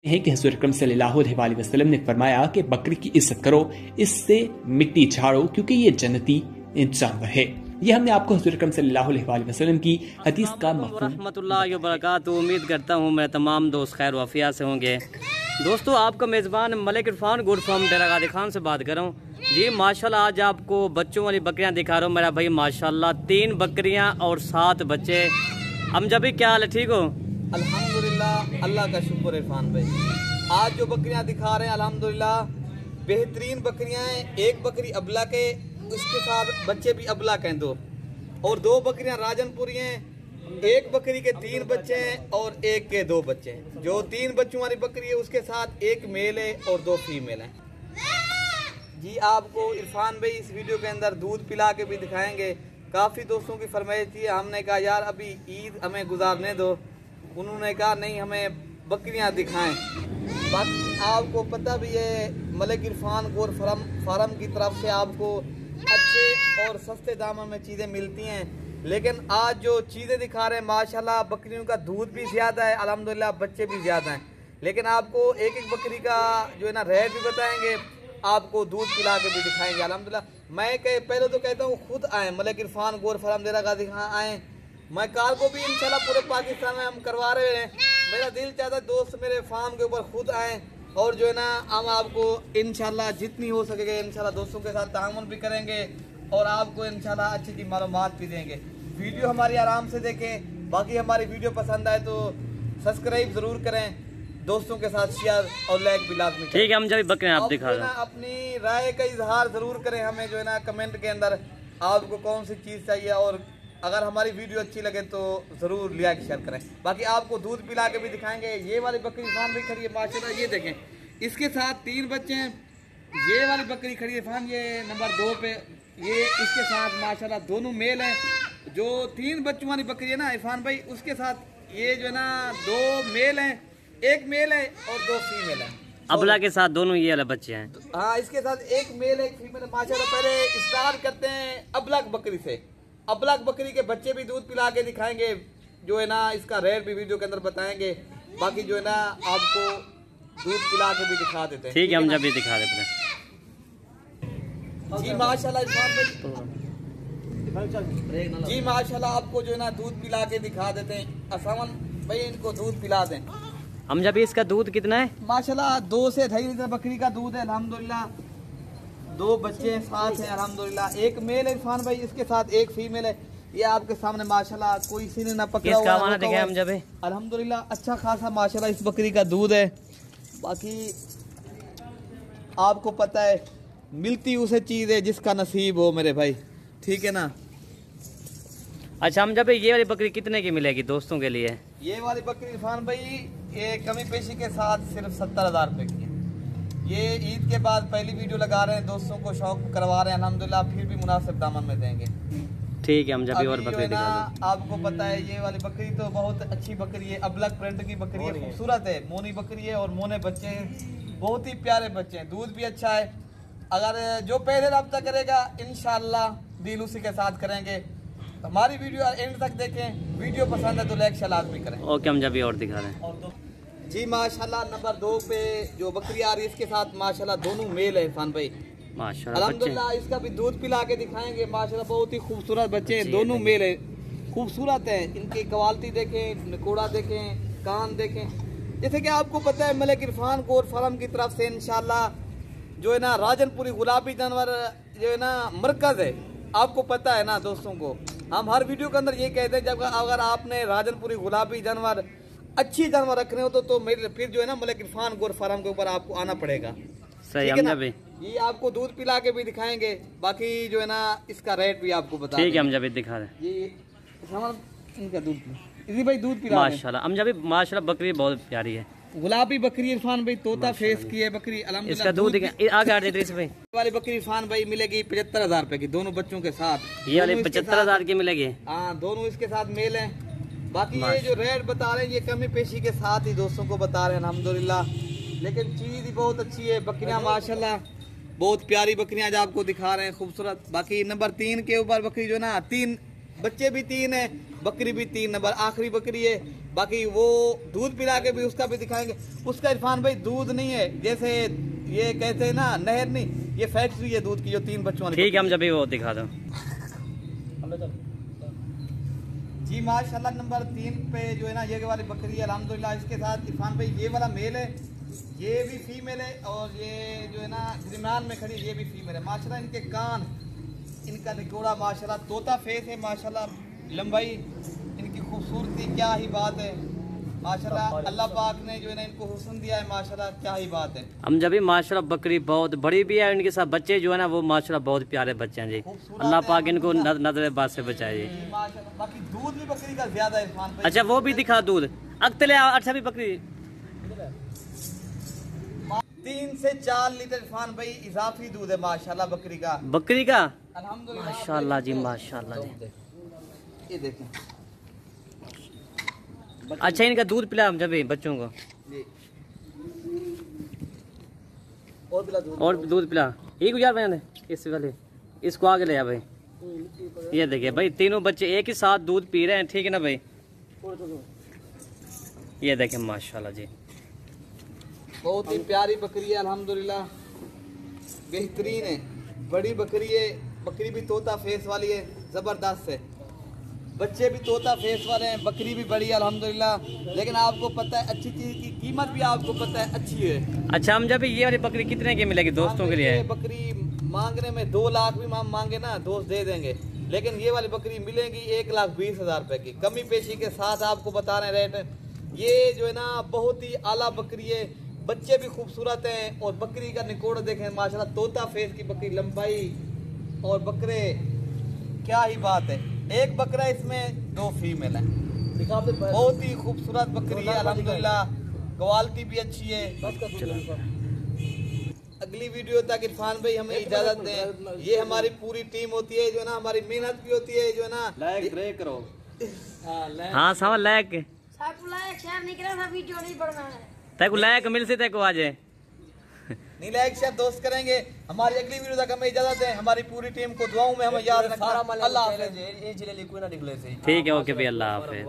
है कि हुज़ूर अकरम सल्लल्लाहु अलैहि वसल्लम ने फरमाया कि बकरी की इज्जत करो, इससे मिट्टी झाड़ो, क्योंकि ये जन्नती जानवर है। ये हमने आपको हुज़ूर अकरम सल्लल्लाहु अलैहि वसल्लम की हदीस का मफ़हूम रहमतुल्लाहि व बरकातुहू। उम्मीद करता हूँ मेरे तमाम दोस्त खैर वाफिया से होंगे। दोस्तों, आपका मेज़बान मलिक इरफान गोट फार्म डेरा गादी खान से बात कर रहा हूँ जी। माशाल्लाह आज आपको बच्चों वाली बकरियाँ दिखा रहा हूँ मेरा भाई। माशाल्लाह 3 बकरियाँ और 7 बच्चे। हम जब भी क्या हाल है, ठीक हो? अल्हम्दुलिल्लाह, अल्लाह का शुक्र इरफान भाई। आज जो बकरियां दिखा रहे हैं अल्हम्दुलिल्लाह बेहतरीन बकरियां हैं। एक बकरी अबला के, उसके साथ बच्चे भी अबला के हैं 2, और 2 बकरियां राजनपुरी हैं। एक बकरी के 3 बच्चे हैं और एक के 2 बच्चे हैं। जो 3 बच्चों वाली बकरी है उसके साथ 1 मेल है और 2 फीमेल हैं। जी आपको इरफान भाई इस वीडियो के अंदर दूध पिला के भी दिखाएंगे। काफ़ी दोस्तों की फरमाइश थी, हमने कहा यार अभी ईद हमें गुजारने दो। उन्होंने कहा नहीं, हमें बकरियां दिखाएं। बाकी आपको पता भी है मलिक इरफान गोट फार्म की तरफ से आपको अच्छे और सस्ते दामों में चीज़ें मिलती हैं। लेकिन आज जो चीज़ें दिखा रहे हैं माशाल्लाह बकरियों का दूध भी ज़्यादा है अल्हम्दुलिल्लाह, बच्चे भी ज़्यादा हैं। लेकिन आपको एक एक बकरी का जो है ना रेट भी बताएंगे, आपको दूध पिला के भी दिखाएंगे अल्हम्दुलिल्लाह। मैं पहले तो कहता हूँ खुद आएँ मलिक इरफान गोट फार्म डेरा गादी खान आएँ। मैं कार को भी इंशाल्लाह पूरे पाकिस्तान में हम करवा रहे हैं। मेरा दिल चाहता है दोस्त मेरे फार्म के ऊपर खुद आएँ और जो है ना हम आपको इंशाल्लाह जितनी हो सकेगा इंशाल्लाह दोस्तों के साथ तामुन भी करेंगे और आपको इंशाल्लाह अच्छी अच्छी मालूमात भी देंगे। वीडियो हमारी आराम से देखें। बाकी हमारी वीडियो पसंद आए तो सब्सक्राइब ज़रूर करें, दोस्तों के साथ शेयर और लाइक भी लाजमी। ठीक है, हम जब बकरियां आप दिखा रहे हैं अपनी राय का इजहार ज़रूर करें हमें जो है ना कमेंट के अंदर आपको कौन सी चीज़ चाहिए, और अगर हमारी वीडियो अच्छी लगे तो ज़रूर लाइक शेयर करें। बाकी आपको दूध पिला के भी दिखाएंगे। ये वाली बकरी फान भी खड़ी है माशाल्लाह, ये देखें, इसके साथ 3 बच्चे हैं। ये वाली बकरी खड़ी है फान, ये नंबर 2 पे, ये इसके साथ माशाल्लाह दोनों मेल हैं। जो 3 बच्चों वाली बकरी है ना इरफान भाई, उसके साथ ये जो है ना 2 मेल हैं, 1 मेल है और 2 फीमेल हैं। अबला के साथ दोनों ये वाले बच्चे हैं। हाँ, इसके साथ 1 मेल 1 फीमेल है माशाल्लाह। पहले स्टार्ट करते हैं अबलग बकरी से। अबलग बकरी के बच्चे भी दूध पिला के दिखाएंगे, जो है ना इसका रेट भी वीडियो के अंदर बताएंगे। बाकी जो है ना आपको दूध पिला के भी दिखा देते हैं। ठीक है, हम जब भी दिखा देते हैं जी माशाल्लाह इरफान भाई। जी माशाल्लाह आपको जो है ना दूध पिला के दिखा देते हैं। असामन भाई इनको दूध पिला दें। हम जब इसका दूध कितना है? माशाल्लाह 2 से 2.5 लीटर बकरी का दूध है अल्हम्दुलिल्लाह। 2 बच्चे हैं, 7 हैं अल्हम्दुलिल्लाह। 1 मेल है इरफान भाई, इसके साथ 1 फीमेल है। ये आपके सामने माशाल्लाह कोई सी ने ना पकड़ा हुआ है। हम जब अल्हम्दुलिल्लाह अच्छा खासा माशाल्लाह इस बकरी का दूध है। बाकी आपको पता है मिलती उसे चीज़ है जिसका नसीब हो मेरे भाई, ठीक है ना। अच्छा, हम जब ये वाली बकरी कितने की मिलेगी दोस्तों के लिए? ये वाली बकरी इरफान भाई ये कमी पेशी के साथ सिर्फ 70,000 रुपये की है। ये ईद के बाद पहली वीडियो लगा रहे हैं, दोस्तों को शौक करवा रहे हैं अल्हम्दुलिल्लाह, फिर भी मुनासिब दामन में देंगे। ठीक है, हम जब भी और बकरी दिखा दो। आपको पता है ये वाली बकरी तो बहुत अच्छी बकरी है, अबलग प्रिंट की बकरी है, खूबसूरत है, मोनी बकरी है और मोने बच्चे हैं, बहुत ही प्यारे बच्चे हैं, दूध भी अच्छा है। अगर जो पहले रब्ता करेगा इंशाल्लाह डील उसी के साथ करेंगे। हमारी वीडियो एंड तक देखें, वीडियो पसंद है तो लाइक शेयर लाजमी करें। ओके, हम जब भी और दिखा रहे हैं जी माशाल्लाह। नंबर 2 पे जो बकरी आ रही है इसके साथ माशाल्लाह दोनों मेल है इरफान भाई माशाल्लाह। अल्हम्दुलिल्लाह इसका भी दूध पिला के दिखाएंगे माशाल्लाह। बहुत ही खूबसूरत बच्चे हैं, दोनों मेल है, खूबसूरत है। इनकी क्वालिटी देखें, निकोड़ा देखें, कान देखें। जैसे कि आपको पता है मलिक इरफान गोट फार्म की तरफ से इंशाल्लाह जो है ना राजनपुरी गुलाबी जानवर जो है ना मरकज है। आपको पता है ना दोस्तों को, हम हर वीडियो के अंदर ये कहते हैं जब अगर आपने राजनपुरी गुलाबी जानवर अच्छी जानवर रखने हो तो मेरे फिर जो है ना मलिक इरफान गोट फार्म के ऊपर आपको आना पड़ेगा। सही है ना भाई। ये आपको दूध पिला के भी दिखाएंगे। बाकी जो है ना इसका रेट भी आपको बता। ठीक है, हम जब भी दिखा रहे हैं। ये इनका दूध इसी भाई दूध पिला माशाल्लाह। हम जब भी माशाल्लाह बकरी बहुत प्यारी है, गुलाबी बकरी इरफान भाई, तोता फेस की है बकरी अल्हम्दुलिल्लाह। इसका दूध आगे आ देते भाई। वाली बकरी इरफान भाई मिलेगी 75,000 रुपए की, दोनों बच्चों के साथ। ये वाली 75,000 की मिलेगी। हाँ, दोनों इसके साथ मेल हैं। बाकी ये जो रेट बता रहे हैं ये कमी पेशी के साथ ही दोस्तों को बता रहे हैं अल्हम्दुलिल्लाह। लेकिन चीज़ ही बहुत अच्छी है, बकरियां माशाल्लाह बहुत प्यारी बकरियां आज आपको दिखा रहे हैं, खूबसूरत। बाकी नंबर 3 के ऊपर बकरी जो ना 3 बच्चे भी 3 है, बकरी भी 3 नंबर आखिरी बकरी है। बाकी वो दूध पिला के भी उसका भी दिखाएंगे। उसका इरफान भाई दूध नहीं है, जैसे ये कहते हैं ना नहर नहीं, ये फैक्ट्री है दूध की जो 3 बच्चों वाली। ठीक है, हम जब भी वो दिखा दो जी। माशाल्लाह नंबर 3 पे जो है ना ये वाली बकरी है अल्हम्दुलिल्लाह। इसके साथ इरफान भाई ये वाला मेल है, ये भी फीमेल है, और ये जो है ना दरमियान में खड़ी ये भी फीमेल है। माशाल्लाह इनके कान, इनका निकोड़ा माशाल्लाह तोता फेस है माशाल्लाह। लंबाई इनकी खूबसूरती क्या ही बात है माशाल्लाह। अल्लाह पाक ने जो है ना इनको हुस्न दिया है माशाल्लाह, क्या ही बात है। हम जब भी माशाल्लाह बकरी बहुत बड़ी भी है, इनके साथ बच्चे जो है ना वो माशाल्लाह बहुत प्यारे बच्चे हैं जी। अल्लाह पाक इनको नजर बात से बचाए जी माशाल्लाह। बाकी दूध भी बकरी का ज्यादा है इरफान भाई। अच्छा वो भी दिखा दूध अगतले। अच्छा भी बकरी 3 से 4 लीटर इरफान भाई इजाफी दूध है माशाल्लाह बकरी का। बकरी का अल्हम्दुलिल्लाह माशाल्लाह जी माशाल्लाह जी। ये देखें। अच्छा इनका दूध पिला हम जब भी बच्चों को जी। और दूध पिला एक गुजार बयान इस वाले इसको आगे ले आ भाई। ये देखिए भाई तीनों बच्चे एक ही साथ दूध पी रहे हैं, ठीक है ना भाई। ये देखें माशाल्लाह जी, बहुत ही प्यारी बकरी है अल्हम्दुलिल्लाह, बेहतरीन है, बड़ी बकरी है। बकरी भी तोता फेस वाली है, जबरदस्त है। बच्चे भी तोता फेस वाले हैं, बकरी भी बड़ी है अल्हम्दुलिल्लाह। लेकिन आपको पता है अच्छी चीज की कीमत भी आपको पता है अच्छी है। अच्छा हम जब ये वाली बकरी कितने की मिलेगी दोस्तों के लिए? बकरी मांगने में 2 लाख भी मांगे ना दोस्त दे देंगे, लेकिन ये वाली बकरी मिलेगी 1,20,000 रुपए की, कमी पेशी के साथ आपको बता रहे रेट। ये जो है ना बहुत ही आला बकरी है, बच्चे भी खूबसूरत हैं, और बकरी का निकोड़ देखें माशाल्लाह तोता फेस की बकरी, लंबाई और बकरे क्या ही बात है। एक बकरा इसमें 2 फीमेल है। बहुत ही खूबसूरत बकरी है अल्हम्दुलिल्लाह, क्वालिटी भी अच्छी है। अगली वीडियो तक इरफान भाई हमें इजाजत दें। ये हमारी पूरी टीम होती है जो है ना, हमारी मेहनत भी होती है जो है ना। लाइक ब्रेक करो। हाँ समझ लाइक शेयर नहीं करा था, वीडियो नहीं बढ़ना है। तेको लाइक मिल से तेको आज नहीं लाइक शेयर दोस्त करेंगे। हमारी अगली वीडियो तक हमें इजाजत दें। हमारी पूरी टीम को दुआओं में हमें याद रखना। अल्लाह हाफ़िज़। ठीक है, ओके भाई, अल्लाह हाफ़िज़।